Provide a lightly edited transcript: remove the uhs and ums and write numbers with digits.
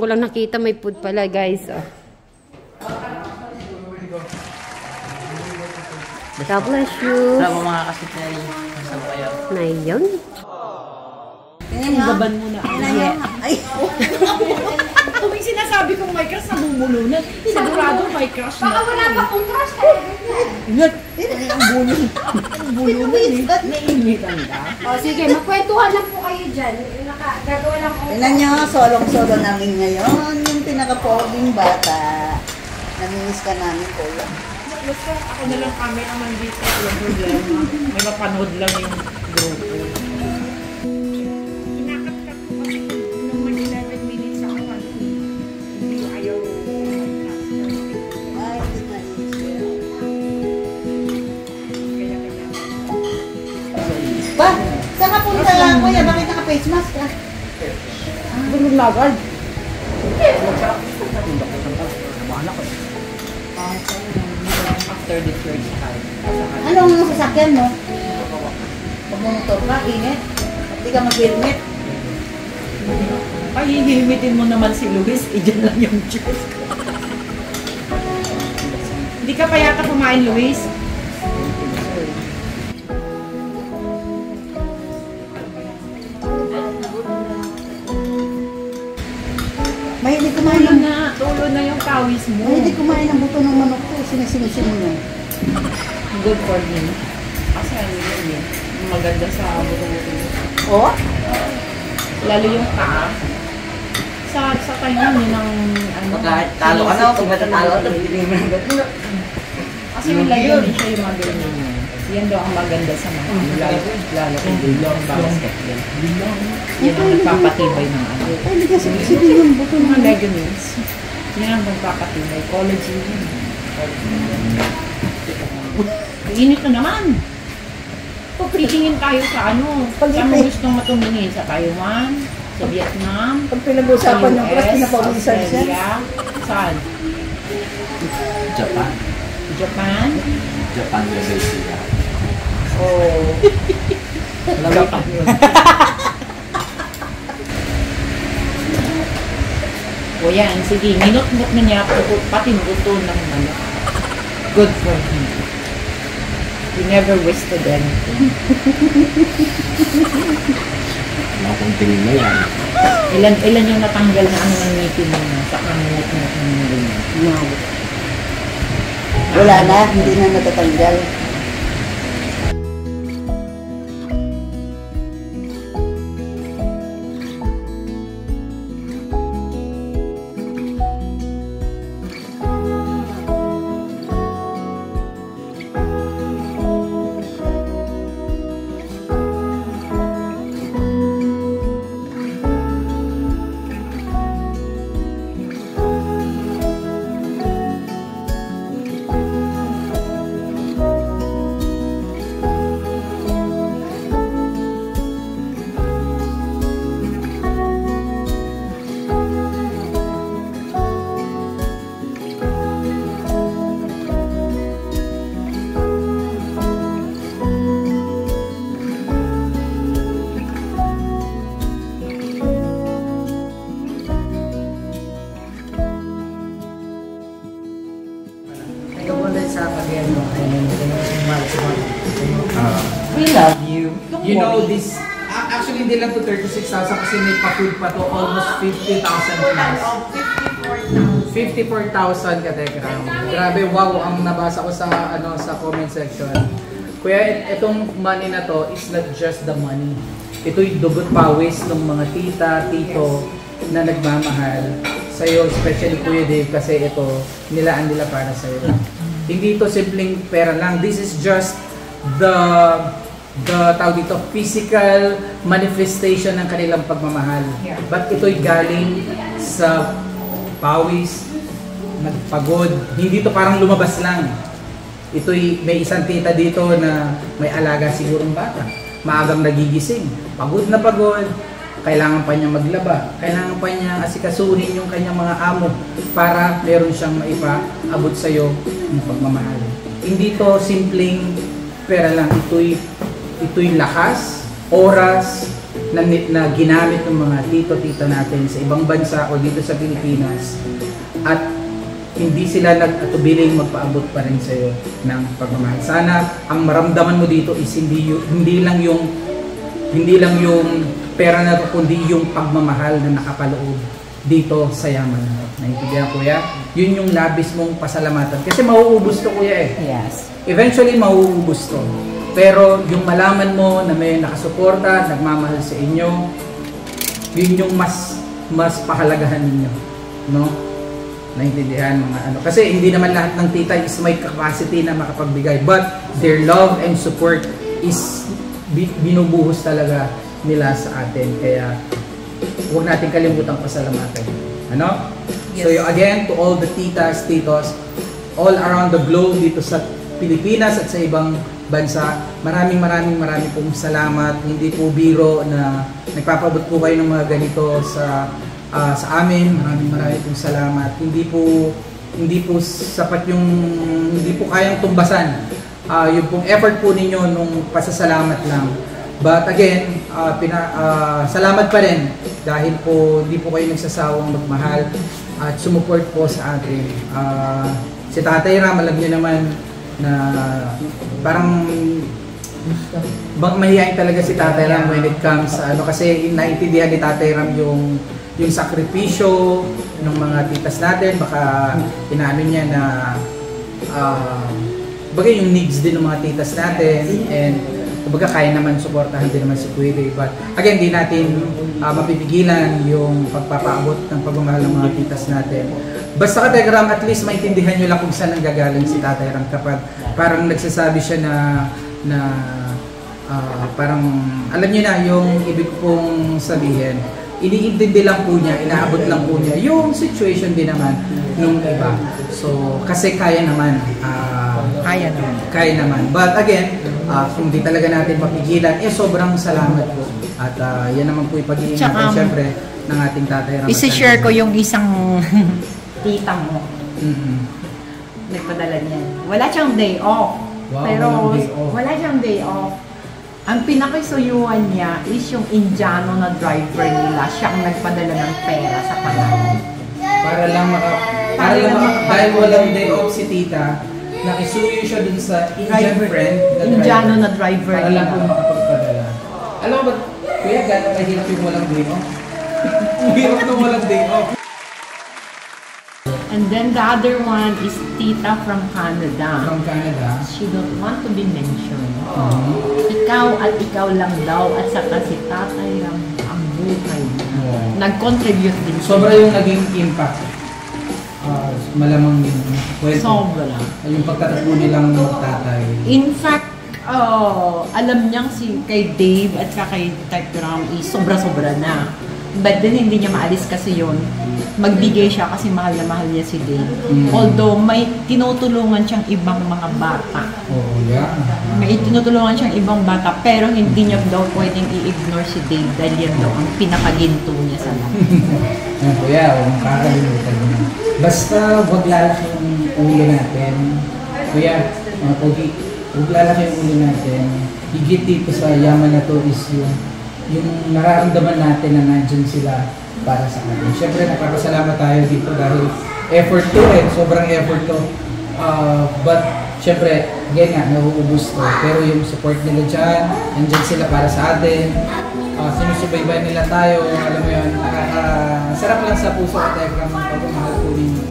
ko lang nakita may food pala guys. Oh. God bless you. Salamat mga kasitay. Na yun. Gaban mo na. Ay! Kung yung sinasabi kong may crush, namumulunan. Sigurado may crush na. Baka wala pa kong crush talaga. Ingat! Ang bulunan eh. Nainitan ka? O sige, magkwentuhan lang po kayo dyan. Gagawa lang ko. Tingnan nyo, solong-solo namin ngayon. Yung pinaka-poging bata. Namimiss ka namin, kuya. Basta ako na lang kami naman dito. Walang problema. May mapanood lang yung grupo. Kinakakat ko kasi nung mag 11 minutes ako. Hindi ko ayaw. Ay, hindi na-miss siya. Ba? Saan ka punta lang, kuya? Bakit naka-face mask ka? Ganun lagad. After the third time. Anong sasakyan mo? Magmumotor ka, init. Hindi ka mag-helmet. Ay, hihimitin mo naman si Luis. Diyan lang yung juice ko. Hindi ka pa yata kumain, Luis? Mahilig kumain ng... Tulo na yung pawis mo. Mahilig kumain ng buto ng manok ko. Sinisinusin mo. Good for him. Kasi ano yun eh. Maganda sa buto-buto. Oh? Lalo yung paa. Sa kanya yun ang ano. Talo ka na, kung matatalo ka, hindi mo na. Kasi yung layo din siya yung mga ganyan yun. Yan daw ang maganda sa mga lalo kung long basketball. Yan ang nagpapatibay ng ano. Ay, hindi kasi yung buto ng Mga legumes. Yan ang nagpapatibay. Collagen yun. Init na naman. Titingin tayo sa ano. Saan mo gustong matumingin? Sa Taiwan? Sa Vietnam? Pag pinag-usapan yung crush, pinapawisan siya. Australia? Saan? Japan. Japan? Japan level sila. Oh. Japan yun. O yan, sige. Minot-mot na niya pati gusto ng manok. Good for him. He never wasted anything. Mga kung tingin na yan. Ilan yung natanggal na ano ng ngipin mo na sa kanunot mo ng ganyan? No. Wala na, hindi na natatanggal. We love you. You know this, actually hindi lang to 36,000 kasi may pa-food pa to, almost 50,000 plus. 54,000 kategram. Grabe, wow, ang nabasa ko sa sa comment section. Kuya, itong money na to is not just the money. Ito'y dugot pawis ng mga tita, tito na nagmamahal sa'yo, especially Kuya Dave, kasi ito, nilaan nila para sa'yo. Hindi ito simpleng pera lang. This is just the tawag dito, physical manifestation ng kanilang pagmamahal. But ito'y galing sa pawis, nagpagod. Hindi ito parang lumabas lang. Ito'y may isang tita dito na may alaga sigurong bata. Maagang nagigising. Pagod na pagod. Kailangan pa niya maglaba. Kailangan pa niya asikasuhin yung kanyang mga amo para meron siyang maipaabot sa iyo ng pagmamahal. Hindi to simpleng pera lang. Ito'y lakas, oras, na ginamit ng mga tito-tita natin sa ibang bansa o dito sa Pilipinas at hindi sila nag-atubiling magpaabot pa rin sa iyo ng pagmamahal. Sana ang maramdaman mo dito is hindi lang yung pera na to, kundi yung pagmamahal na nakapaloob dito sa yaman na. Naintindihan, kuya? Yun yung labis mong pasalamatan. Kasi mauubos to, kuya eh. Yes. Eventually mauubos to. Pero yung malaman mo na may nakasuporta, nagmamahal sa inyo, yun yung mas pahalagahan ninyo, no? Naintindihan mga ano. Kasi hindi naman lahat ng tita is may capacity na makapagbigay, but their love and support is binubuhos talaga nila sa atin. Kaya huwag natin kalimutang pasalamatan. Ano? Yes. So again, to all the titas, titos, all around the globe dito sa Pilipinas at sa ibang bansa, maraming pong salamat. Hindi po biro na nagpapabot po kayo ng mga ganito sa amin. Maraming pong salamat. Hindi po sapat yung, hindi po kayang tumbasan yung pong effort po ninyo nung pasasalamat lang. But again, salamat pa rin dahil po hindi po kayo nagsasawang magmahal at sumuport po sa atin. Si Tatay Ram, alam niyo naman na parang mahihain talaga si Tatay Ram when it comes sa ano, kasi naintindihan ni Tatay Ram yung sakripisyo ng mga titas natin. Baka inaano niya na bagay yung needs din ng mga titas natin, and kumbaga kaya naman suportahan din naman si Kuya Dave. But again, di natin mapipigilan yung pagpapaabot ng pagmamahal ng mga titas natin. Basta ka Tegram, at least maintindihan nyo lang kung saan nanggagaling si Tatay Ram kapag parang nagsasabi siya na parang alam niyo na yung ibig kong sabihin. Iniintindi lang po niya, inaabot lang po niya yung situation din naman nung iba. So, kasi kaya naman. Kaya naman. But again, kung di talaga natin mapigilan, sobrang salamat po. At yan naman po yung pag-iingat syempre ng ating Tatay Ram. Isi-share ko yung isang tita mo. Mm-hmm. Nagpadala niya. Wala siyang day off. Wow, pero walang day off. wala siyang day off. Ang pinakisuyuan niya is yung Indiano na driver nila. Siya ang nagpadala ng pera sa kanila. Para lang dahil walang day off si tita, nakisuyo siya dun sa Indian friend na Indiano na driver para lang po nila. makapagpadala. Alam mo ba, kuya, gano'n kahirap yung walang day off? Hirap na walang day off. And then the other one is Tita from Canada. From Canada. She don't want to be mentioned. Ikaw at ikaw lang daw at saka si Tatay Ram ang buhay. Nag-contribute din siya. Sobra yung naging impact. Malamang yung kwento. Sobra. Yung pagtatakbo nilang magtatay. In fact, alam niyang kay Dave at saka kay Tatay Ram is sobra-sobra na. But then hindi niya maalis kasi yun. Magbigay siya kasi mahal na mahal niya si Dave. Although may tinutulungan siyang ibang mga bata. Oh, yeah. May tinutulungan siyang ibang bata pero hindi niya daw pwedeng i-ignore si Dave dahil yan daw ang pinakaginto niya sa lahat. Yan kuya, huwag makakalimutan mo. Basta huwag lalaki yung ulo natin. Kuya, mga pogi, huwag lalaki yung ulo natin. Higit dito sa yaman na to is yung nararamdaman natin na nandyan sila para sa atin. Siyempre, nakakasalamat tayo dito dahil effort to sobrang effort to. But, siyempre, again nga, nauubos to. Pero yung support nila dyan, nandyan sila para sa atin. Sinusubaybay nila tayo, alam mo yun, sarap lang sa puso at Tegram ng pagmamahal po ninyo.